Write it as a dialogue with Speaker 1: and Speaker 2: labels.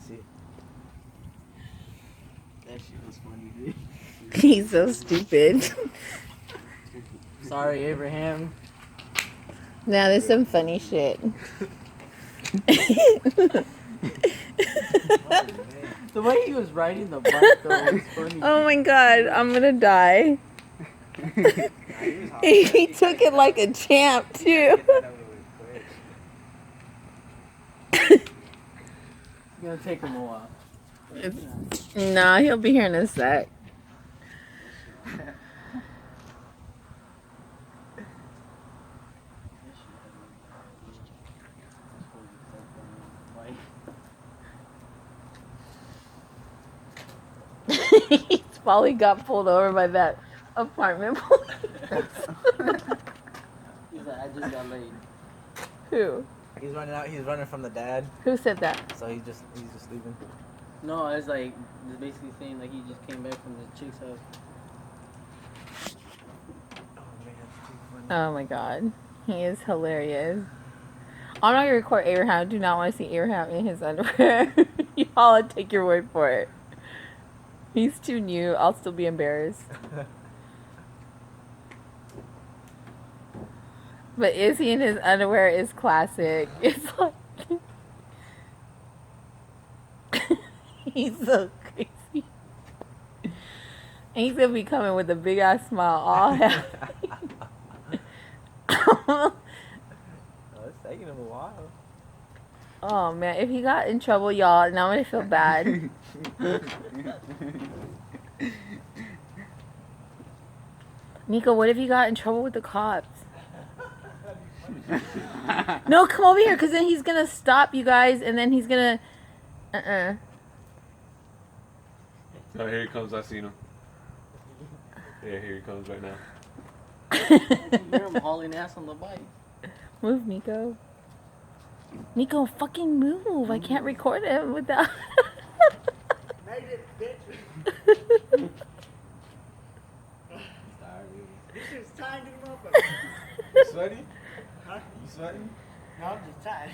Speaker 1: see. That shit was funny, dude.
Speaker 2: He's so stupid.
Speaker 1: Sorry, Abraham.
Speaker 2: Now there's some funny shit.
Speaker 1: The way he was riding the bike though was funny.
Speaker 2: Oh my god, I'm gonna die. He took it like a champ too.
Speaker 1: It's gonna take him a while.
Speaker 2: Nah, he'll be here in a sec. He's probably got pulled over by that apartment police.
Speaker 1: He's like, I just got laid.
Speaker 2: Who?
Speaker 3: He's running out. He's running from the dad.
Speaker 2: Who said that?
Speaker 3: So he's just leaving.
Speaker 1: No, it's like it's basically saying like he just came back from the chick's house.
Speaker 2: Oh my god. He is hilarious. I'm not gonna record Abraham. I do not want to see Abraham in his underwear. Y'all take your word for it. He's too new. I'll still be embarrassed. But Izzy in his underwear is classic. It's like he's so crazy. And he's gonna be coming with a big ass smile all happy.
Speaker 3: It's taking him a while.
Speaker 2: Oh man, if he got in trouble, y'all, now I'm gonna feel bad. Nico, what if you got in trouble with the cops? No, come over here, because then he's gonna stop you guys, and then he's gonna...
Speaker 4: Oh, here he comes. I seen him. Yeah, here he comes right now.
Speaker 1: You hear him hauling ass on the bike.
Speaker 2: Move, Nico. Nico, fucking move. I can't record him without...
Speaker 3: Made it, bitch. This is time to come up.
Speaker 4: You sweaty?
Speaker 3: Huh?
Speaker 4: You sweating?
Speaker 3: No, I'm just tired.